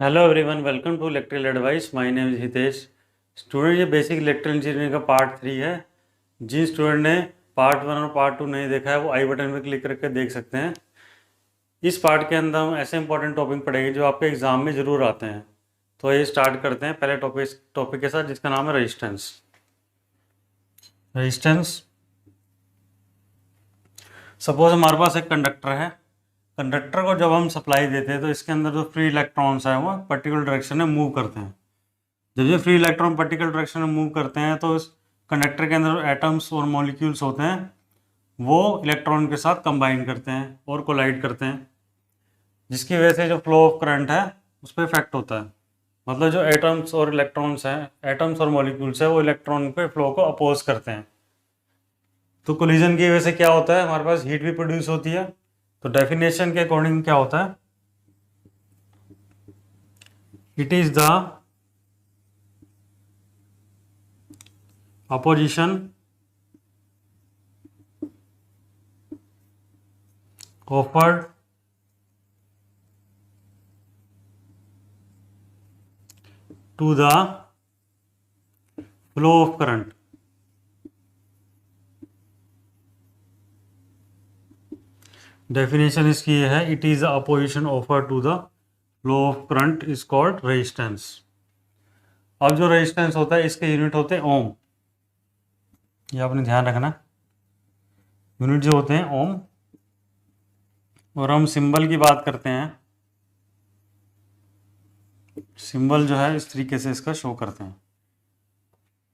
Hello everyone, welcome to electrical advice. My name is Hitesh. Student, ये basic electrical engineering का part 3 है। जिन student ने part 1 और part 2 नहीं देखा है वो आई बटन पर क्लिक करके देख सकते हैं। इस पार्ट के अंदर हम ऐसे इंपॉर्टेंट टॉपिक पढ़ेंगे जो आपके एग्जाम में ज़रूर आते हैं। तो ये स्टार्ट करते हैं पहले टॉपिक के साथ, जिसका नाम है रेजिस्टेंस। रेजिस्टेंस, सपोज हमारे पास एक कंडक्टर है। कंडक्टर को जब हम सप्लाई देते हैं तो इसके अंदर जो फ्री इलेक्ट्रॉन्स हैं वो पर्टिकुलर डायरेक्शन में मूव करते हैं। जब ये फ्री इलेक्ट्रॉन पर्टिकुलर डायरेक्शन में मूव करते हैं तो इस कंडक्टर के अंदर एटम्स और मॉलिक्यूल्स होते हैं, वो इलेक्ट्रॉन के साथ कंबाइन करते हैं और कोलाइड करते हैं, जिसकी वजह से जो फ्लो ऑफ करंट है उस पर इफेक्ट होता है। मतलब जो एटम्स और इलेक्ट्रॉन्स हैं, एटम्स और मॉलिक्यूल्स हैं, वो इलेक्ट्रॉन के फ्लो को अपोज करते हैं। तो कोलिजन की वजह से क्या होता है, हमारे पास हीट भी प्रोड्यूस होती है। तो डेफिनेशन के अकॉर्डिंग क्या होता है, it is the opposition offered to the flow of current। Definition इसकी ये है, it is the opposition offer to the flow of current is called resistance. अब जो रेजिस्टेंस होता है इसके यूनिट होते हैं ओम। ये आपने ध्यान रखना, यूनिट जो होते हैं ओम। और हम सिंबल की बात करते हैं, सिंबल जो है इस तरीके से इसका शो करते हैं।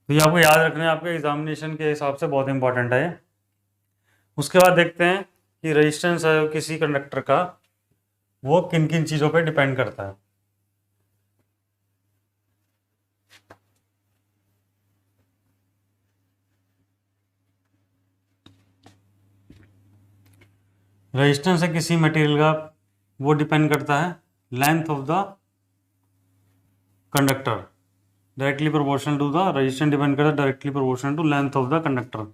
तो ये आपको याद रखना है, आपके एग्जामिनेशन के हिसाब से बहुत इंपॉर्टेंट है। उसके बाद देखते हैं कि रेजिस्टेंस है किसी कंडक्टर का, वो किन किन चीज़ों पे डिपेंड करता है। रेजिस्टेंस है किसी मटेरियल का, वो डिपेंड करता है length of the conductor, directly proportional to the resistance depend करता है directly proportional to length of the conductor.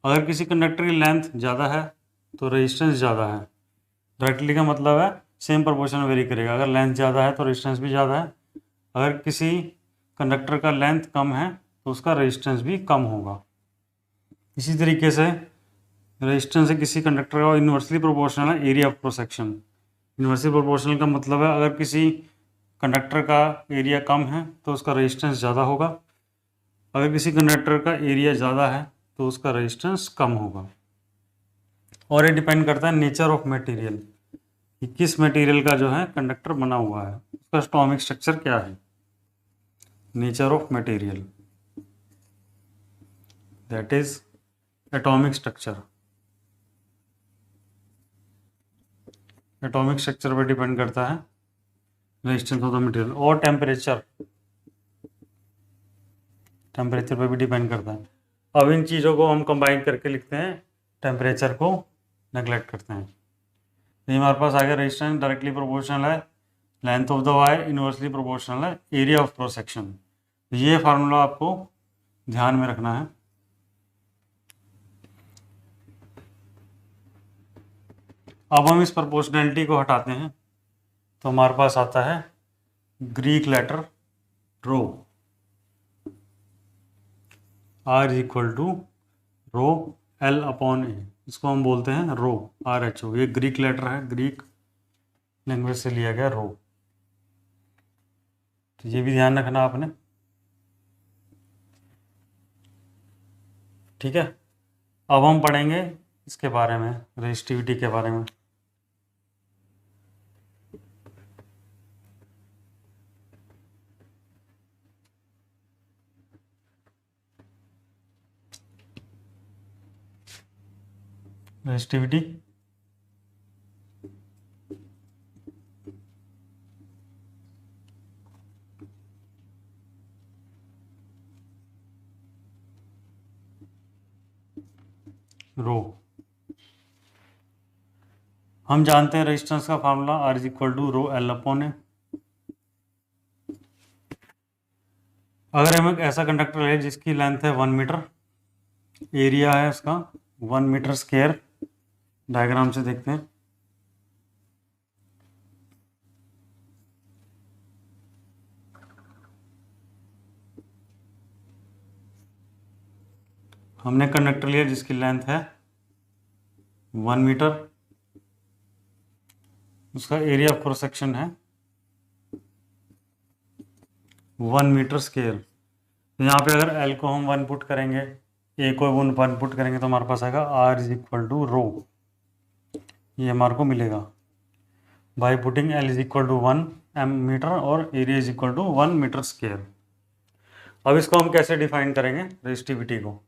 अगर किसी कंडक्टर की लेंथ ज़्यादा है तो रेजिस्टेंस ज़्यादा है। डायरेक्टली का मतलब है सेम प्रोपोर्शन वेरी करेगा, अगर लेंथ ज़्यादा है तो रेजिस्टेंस भी ज़्यादा है। अगर किसी कंडक्टर का लेंथ कम है तो उसका रेजिस्टेंस भी कम होगा। इसी तरीके से रेजिस्टेंस है किसी कंडक्टर का इन्वर्सली प्रोपोर्शनल है area of cross section. Inversely proportional का मतलब है अगर किसी कंडक्टर का एरिया कम है तो उसका रेजिस्टेंस ज़्यादा होगा, अगर किसी कंडक्टर का एरिया ज़्यादा है तो उसका रेजिस्टेंस कम होगा। और ये डिपेंड करता है नेचर ऑफ मटेरियल, कि किस मटेरियल का जो है कंडक्टर बना हुआ है, उसका एटॉमिक स्ट्रक्चर क्या है। Nature of material, that is atomic structure. Atomic structure पर डिपेंड करता है रेजिस्टेंस ऑफ द मटेरियल। और टेम्परेचर, टेम्परेचर पर भी डिपेंड करता है। अब इन चीज़ों को हम कंबाइन करके लिखते हैं, टेम्परेचर को नेगलेक्ट करते हैं। तो हमारे पास आ गया रेजिस्टेंस डायरेक्टली प्रोपोर्शनल है length of the wire, inversely proportional है एरिया ऑफ क्रॉस सेक्शन। तो ये फार्मूला आपको ध्यान में रखना है। अब हम इस प्रोपोर्शनैलिटी को हटाते हैं तो हमारे पास आता है Greek letter rho, R is equal to rho L upon A. इसको हम बोलते हैं रो, आर एच ओ। ये ग्रीक लेटर है, ग्रीक लैंग्वेज से लिया गया रो। तो ये भी ध्यान रखना आपने, ठीक है। अब हम पढ़ेंगे इसके बारे में, रेजिस्टिविटी के बारे में। Resistivity, rho. हम जानते हैं रेजिस्टेंस का formula R is equal to rho L upon A. अगर हम एक ऐसा कंडक्टर है जिसकी लेंथ है 1 मीटर, एरिया है उसका 1 मीटर स्क्वायर, डायग्राम से देखते हैं। हमने कंडक्टर लिया जिसकी लेंथ है 1 मीटर, उसका एरिया ऑफ क्रॉस सेक्शन है 1 मीटर स्क्वायर। तो यहाँ पे अगर एल को हम 1 पुट करेंगे, ए को 1 पुट करेंगे तो हमारे पास आएगा R is equal to rho, ये हमारे को मिलेगा by putting L is equal to 1 metre और area is equal to 1 metre square. अब इसको हम कैसे डिफाइन करेंगे रेजिस्टिविटी को?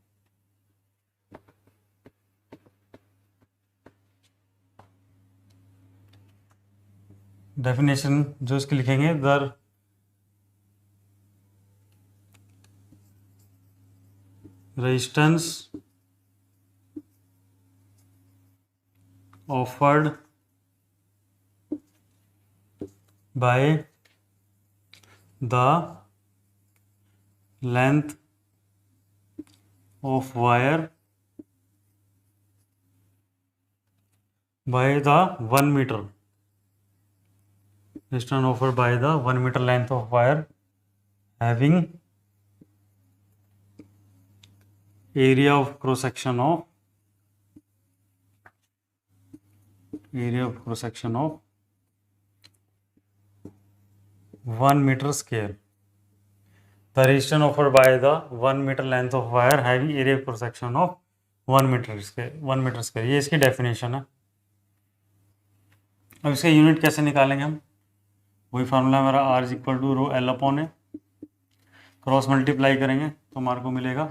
डेफिनेशन जो इसकी लिखेंगे, the resistance offered by the length of wire by the 1 meter, resistance offered by the 1 meter length of wire having area of cross section of 1 meter square. The resistance offered by the 1 meter length of wire having area of cross section of 1 meter square, ये इसकी definition है। अब इसका unit कैसे निकालेंगे हम? वही formula हमारा R is equal to rho L upon है, क्रॉस मल्टीप्लाई करेंगे तो हमारे को मिलेगा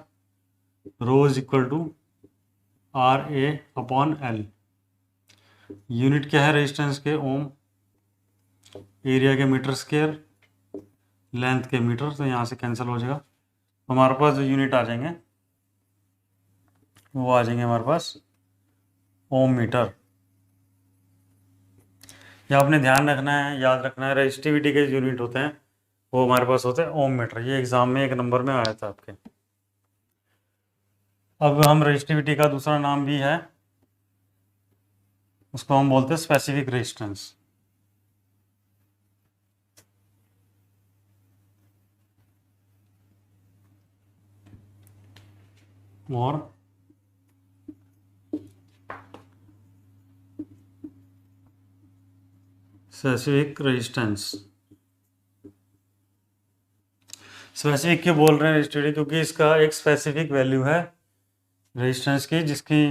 rho is equal to R A upon L. Unit क्या है रेजिस्टेंस के? ओम, एरिया के मीटर स्क्वायर, लेंथ के मीटर, तो यहाँ से कैंसिल हो जाएगा। तो हमारे पास जो यूनिट आ जाएंगे वो आ जाएंगे हमारे पास ओम मीटर। ये आपने ध्यान रखना है, याद रखना है, रेजिस्टिविटी के यूनिट होते हैं वो हमारे पास होते हैं ओम मीटर। ये एग्जाम में 1 नंबर में आया था आपके। अब हम रेजिस्टिविटी का दूसरा नाम भी है, उसको हम बोलते हैं स्पेसिफिक रेजिस्टेंस। और स्पेसिफिक रेजिस्टेंस, स्पेसिफिक क्यों बोल रहे हैं रेजिस्टिविटी? क्योंकि इसका एक स्पेसिफिक वैल्यू है रेजिस्टेंस की, जिसकी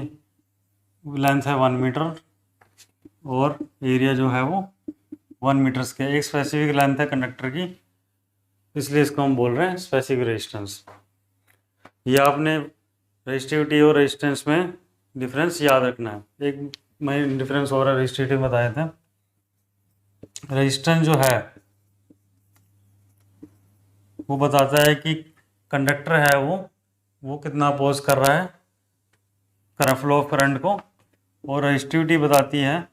लेंथ है 1 मीटर और एरिया जो है वो 1 मीटर के। एक स्पेसिफिक लेंथ है कंडक्टर की, इसलिए इसको हम बोल रहे हैं स्पेसिफिक रेजिस्टेंस। ये आपने रेजिस्टिविटी और रेजिस्टेंस में डिफरेंस याद रखना है। एक मैं डिफरेंस और रेजिस्टिविटी में बताए थे। रेजिस्टेंस जो है वो बताता है कि कंडक्टर है वो कितना अपोज कर रहा है फ्लो ऑफ करंट को, और रेजिस्टिविटी बताती है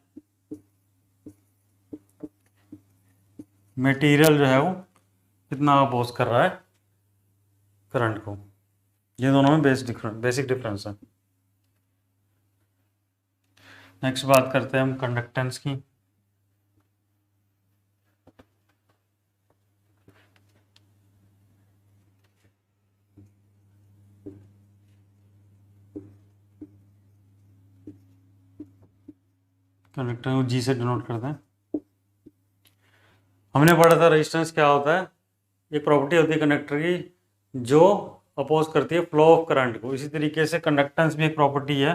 मटेरियल जो है वो कितना अपोज कर रहा है करंट को। ये दोनों में बेसिक डिफरेंस है। नेक्स्ट बात करते हैं हम कंडक्टेंस की। कंडक्टर को जी से डिनोट करते हैं। हमने पढ़ा था रेजिस्टेंस क्या होता है, एक प्रॉपर्टी होती है कंडक्टर की जो अपोज करती है फ्लो ऑफ करंट को। इसी तरीके से कंडक्टेंस भी एक प्रॉपर्टी है,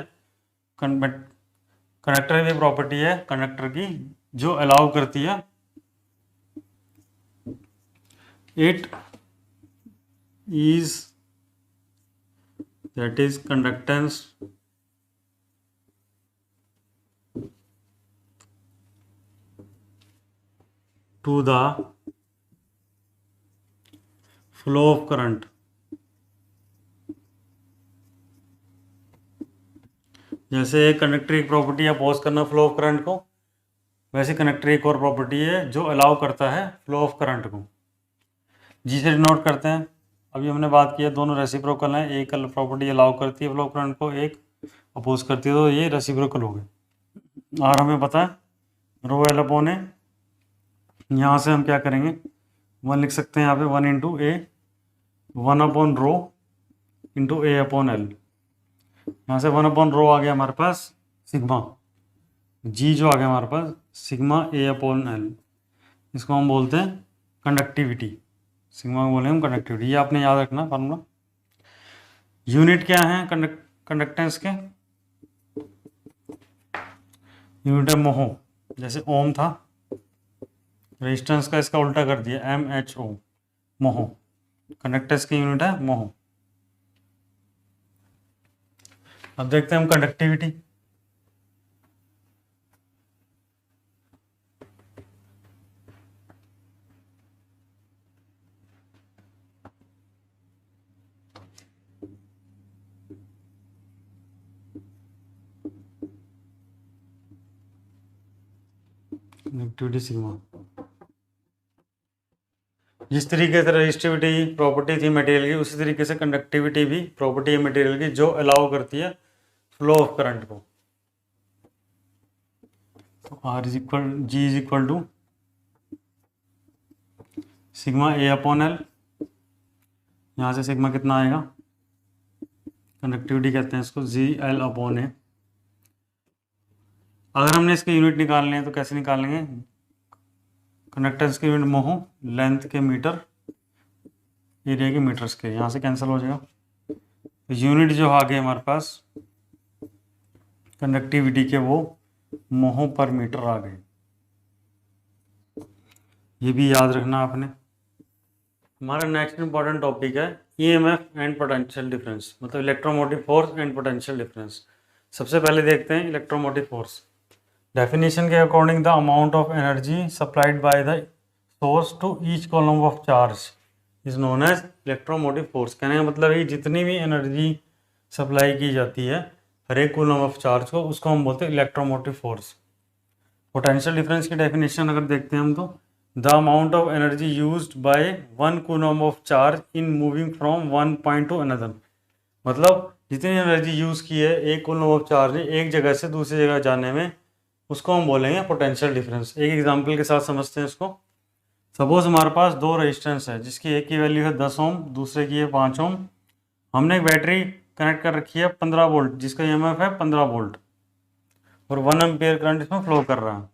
कंडक्टर भी प्रॉपर्टी है कंडक्टर की जो अलाउ करती है it is that is conductance to the flow of current. जैसे कंडक्टर की प्रॉपर्टी अपोज करना फ्लो ऑफ करंट को, वैसे कंडक्टर एक और प्रॉपर्टी है जो अलाउ करता है फ्लो ऑफ करंट को। जी से डिनोट करते हैं। अभी हमने बात किया दोनों रेसिप्रोकल हैं, एक प्रॉपर्टी अलाउ करती है फ्लो ऑफ करंट को, एक अपोज करती है, तो ये रेसिप्रोकल हो गए। और हमें पता है रो एल अपॉन ए, यहाँ से हम क्या करेंगे 1 लिख सकते हैं यहाँ पे 1 इंटू ए, 1 अपॉन रो इंटू ए अपॉन एल। यहाँ से 1/रो आ गया हमारे पास सिग्मा, जी जो आ गया हमारे पास सिग्मा A/L, इसको हम बोलते हैं कंडक्टिविटी, सिग्मा को बोले हम कंडक्टिविटी। ये आपने याद रखना फार्मूला। यूनिट क्या है कंडक्टेंस के, यूनिट है मोहो, जैसे ओम था, रेजिस्टेंस का इसका उल्टा कर दिया MHO, मोहो। कंडक्टेंस की यूनिट है मोहो। अब देखते हैं हम कंडक्टिविटी। कंडक्टिविटी सिग्मा, जिस तरीके से रेजिस्टिविटी प्रॉपर्टी थी मटेरियल की, उसी तरीके से कंडक्टिविटी भी प्रॉपर्टी है मटेरियल की, जो अलाउ करती है फ्लो ऑफ करंट को। तो G is equal to sigma A/L। यहाँ से सिग्मा कितना आएगा, कंडक्टिविटी कहते हैं इसको, GL/A। अगर हमने इसके यूनिट निकालने हैं तो कैसे निकालेंगे, कंडक्टेंस की यूनिट मोहो, लेंथ के मीटर, एरिया के मीटर्स के, यहाँ से कैंसिल हो जाएगा। तो यूनिट जो आ गए हमारे पास कंडक्टिविटी के, वो मोहो पर मीटर आ गए। ये भी याद रखना आपने। हमारा नेक्स्ट इंपॉर्टेंट टॉपिक है EMF एंड पोटेंशियल डिफरेंस, मतलब electromotive force and potential difference. सबसे पहले देखते हैं इलेक्ट्रोमोटिव फोर्स। डेफिनेशन के according the amount of energy supplied by the source to each column of charge is known as electromotive force. कहने का मतलब है जितनी भी एनर्जी सप्लाई की जाती है हर एक कूलम ऑफ चार्ज को, उसको हम बोलते हैं इलेक्ट्रोमोटिव फोर्स। पोटेंशियल डिफरेंस की डेफिनेशन अगर देखते हैं हम, तो the amount of energy used by 1 coulomb of charge in moving from one point two another, मतलब जितनी एनर्जी यूज़ की है एक कूलम ऑफ चार्ज ने एक जगह से दूसरी जगह जाने में, उसको हम बोलेंगे पोटेंशियल डिफरेंस। एक एग्जांपल के साथ समझते हैं इसको। सपोज हमारे पास दो रेजिस्टेंस है, जिसकी एक की वैल्यू है 10 ओम, दूसरे की है 5 ओम। हमने एक बैटरी कनेक्ट कर रखी है 15 वोल्ट, जिसका EMF है 15 वोल्ट, और 1 एम्पियर करंट इसमें फ्लो कर रहा है।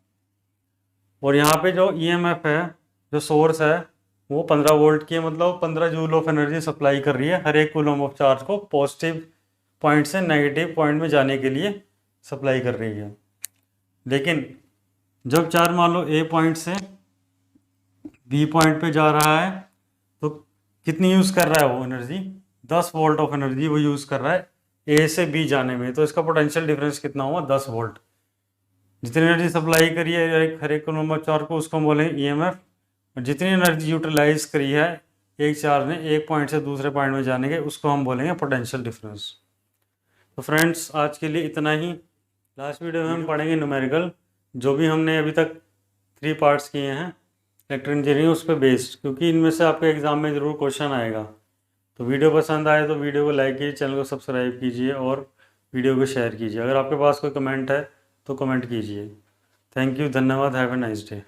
और यहाँ पे जो EMF है, जो सोर्स है, वो 15 वोल्ट की है, मतलब 15 जूल ऑफ एनर्जी सप्लाई कर रही है हर एक कूलम ऑफ चार्ज को पॉजिटिव पॉइंट से नेगेटिव पॉइंट में जाने के लिए सप्लाई कर रही है। लेकिन जब चार्ज मान लो A पॉइंट से B पॉइंट पे जा रहा है, तो कितनी यूज़ कर रहा है वो एनर्जी, 10 वोल्ट ऑफ एनर्जी वो यूज़ कर रहा है A से B जाने में। तो इसका पोटेंशियल डिफरेंस कितना हुआ, 10 वोल्ट। जितनी एनर्जी सप्लाई करी है हर एक कूलम ऑफ चार्ज को, उसको हम बोलेंगे EMF। और जितनी एनर्जी यूटिलाइज करी है एक चार्ज ने एक पॉइंट से दूसरे पॉइंट में जाने के, उसको हम बोलेंगे पोटेंशियल डिफरेंस। तो फ्रेंड्स आज के लिए इतना ही। लास्ट वीडियो में हम पढ़ेंगे न्यूमेरिकल, जो भी हमने अभी तक 3 पार्ट्स किए हैं इलेक्ट्रिकल इंजीनियरिंग, उस पर बेस्ड, क्योंकि इनमें से आपके एग्जाम में ज़रूर क्वेश्चन आएगा। तो वीडियो पसंद आए तो वीडियो को लाइक कीजिए, चैनल को सब्सक्राइब कीजिए और वीडियो को शेयर कीजिए। अगर आपके पास कोई कमेंट है तो कमेंट कीजिए। थैंक यू, धन्यवाद, हैव ए नाइस डे।